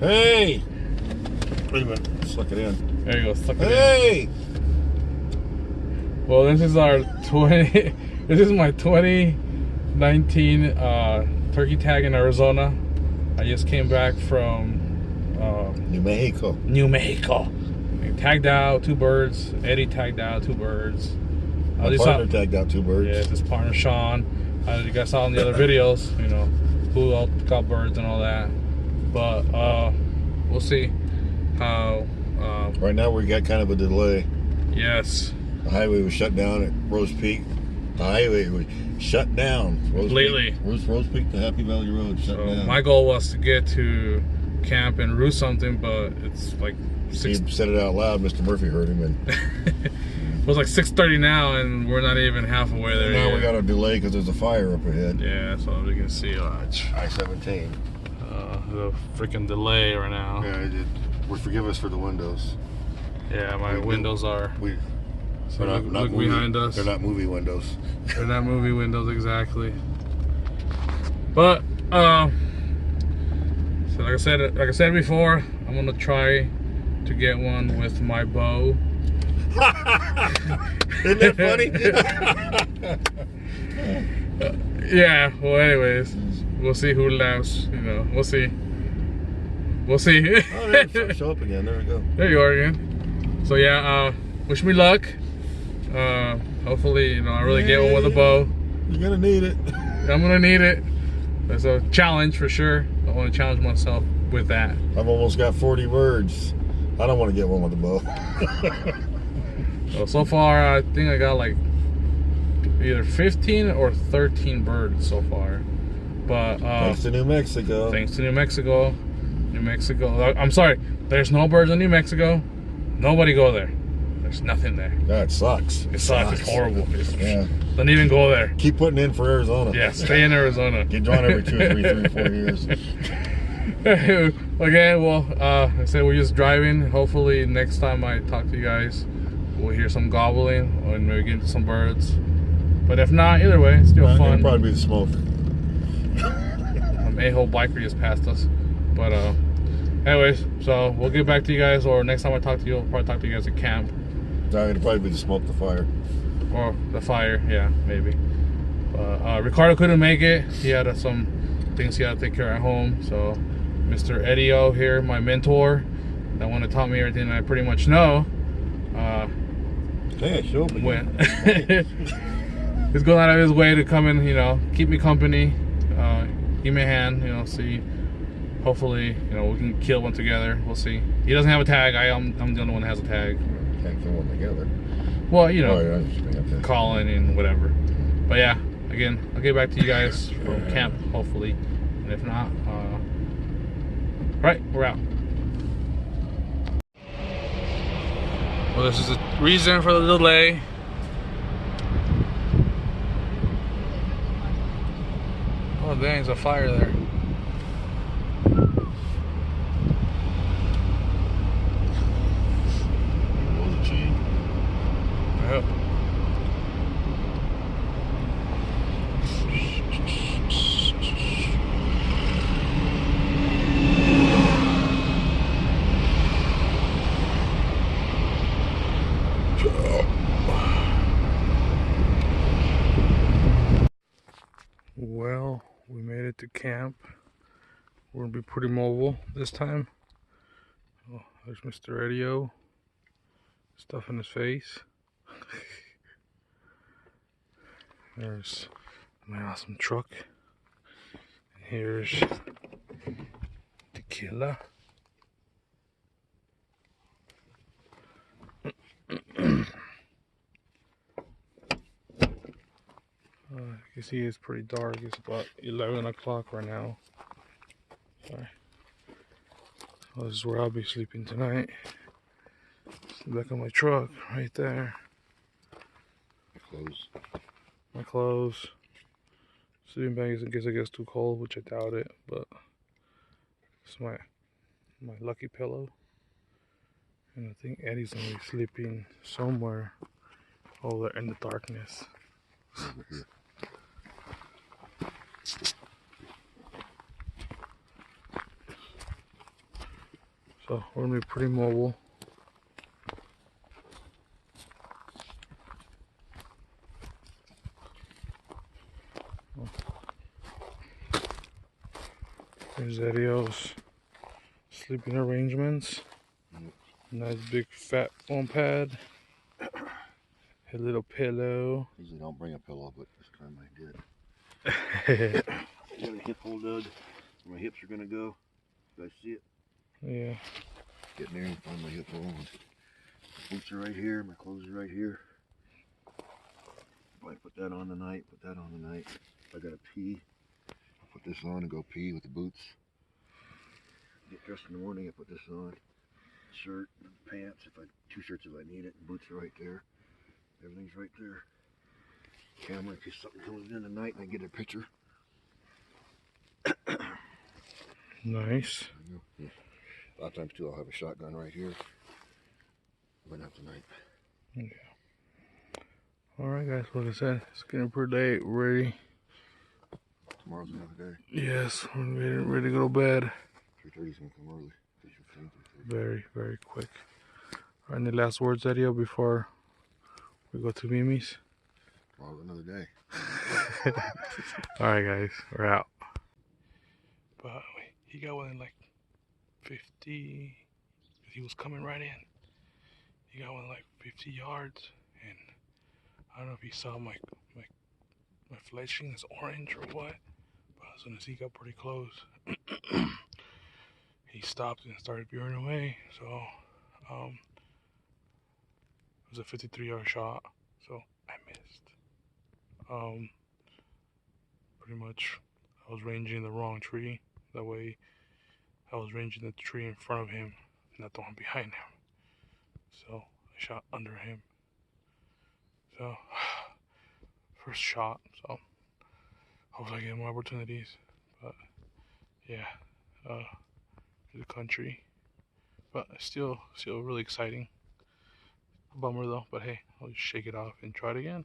Hey! Wait a minute. Suck it in. There you go. Suck it Hey! in. Well, this is our 20. This is my 2019 turkey tag in Arizona. I just came back from New Mexico. New Mexico. I tagged out 2 birds. Eddie tagged out 2 birds. My partner tagged out 2 birds. Yeah, his partner Sean. You guys saw in the other videos, you know, who all got birds and all that. But we'll see how. Right now we got kind of a delay. Yes. The highway was shut down at Rose Peak. The highway was shut down. Completely. Rose Peak to Happy Valley Road shut down. My goal was to get to camp and roost something, but it's like 6. He said it out loud. Mr. Murphy heard him, and it was like 6:30 now, and we're not even halfway there. Now yet. we got a delay because there's a fire up ahead. Yeah, that's all we can see. I-17. The freaking delay right now. Yeah, forgive us for the windows. Yeah, my windows are. So They're not look movie, behind us. They're not movie windows. They're not movie windows, exactly. But so like I said before, I'm gonna try to get one with my bow. Isn't that funny? Yeah. Well, anyways, we'll see who laughs. You know, we'll see. We'll see. Oh, there, show up again. There we go. There you are again. So yeah, wish me luck. Hopefully, you know, I really get one with a bow. You're gonna need it. I'm gonna need it. That's a challenge for sure. I want to challenge myself with that. I've almost got 40 birds. I don't want to get one with a bow. So far, I think I got like either 15 or 13 birds so far. But thanks to New Mexico. Thanks to New Mexico. New Mexico. I'm sorry. There's no birds in New Mexico. Nobody go there. There's nothing there. That sucks. It sucks. It's horrible. Yeah. Don't even go there. Keep putting in for Arizona. Yeah, stay in Arizona. Get drawn every 2, 3, 4 years. Okay, well, I said we're just driving. Hopefully, next time I talk to you guys, we'll hear some gobbling or maybe get into some birds. But if not, either way, it's still fun. It'll probably be the smoke. A-hole biker just passed us. But, anyways, so we'll get back to you guys, or next time I talk to you, I'll probably talk to you guys at camp. No, it'll probably be the smoke, the fire. Or the fire, yeah, maybe. But Ricardo couldn't make it. He had some things he had to take care of at home. So Mr. Eddie-O here, my mentor, that one that taught me everything I pretty much know. Hey, show up again. He's going out of his way to come and, you know, keep me company. Give me a hand, you know, see. Hopefully, you know, we can kill one together. We'll see. He doesn't have a tag. I'm the only one that has a tag. Can't kill one together. Well, you know, okay. calling and whatever. But yeah, again, I'll get back to you guys from camp, hopefully. And if not, right, we're out. Well, this is the reason for the delay. Oh dang, there's a fire there. Yep. Well, we made it to camp. We're gonna be pretty mobile this time. Oh, there's Mr. Radio. Stuff in his face. There's my awesome truck. And here's tequila. You see it's pretty dark. It's about 11 o'clock right now. Sorry. Well, this is where I'll be sleeping tonight. It's the back of my truck right there. My clothes. Sleeping bag is in case it gets too cold, which I doubt it, but it's my lucky pillow. And I think Eddie's gonna be sleeping somewhere over there in the darkness. Over here. So we're gonna be pretty mobile. Here's Eddie's sleeping arrangements. Nice big fat foam pad. A little pillow. Usually don't bring a pillow, but this time I did. Got a hip hole dug where my hips are gonna go. You guys see it? Yeah. Get in there and find my hip hole. My boots are right here. My clothes are right here. If I put that on tonight, put that on tonight. If I gotta pee, I'll put this on and go pee with the boots. Get dressed in the morning, I put this on. Shirt, pants, two shirts if I need it. Boots are right there. Everything's right there. Camera in case something comes in tonight and I get a picture. Nice. Yeah. A lot of times too, I'll have a shotgun right here. But not tonight. Yeah. Alright guys, like I said, it's getting per day ready. Tomorrow's another day. Yes, we're getting ready to go to bed. 3:30's gonna come early. Very, very quick. Alright, any last words, Eddie, before we go to Mimi's? Tomorrow's another day. Alright guys, we're out. But he got within like 50. He was coming right in. He got within like 50 yards, and I don't know if he saw my flashing is orange or what. But as soon as he got pretty close, he stopped and started veering away. So it was a 53-yard shot. So I missed. Pretty much, I was ranging the wrong tree. That way, I was ranging the tree in front of him, not the one behind him. So I shot under him. So first shot. So hopefully I get more opportunities. But yeah, the country. But still really exciting. Bummer though. But hey, I'll just shake it off and try it again.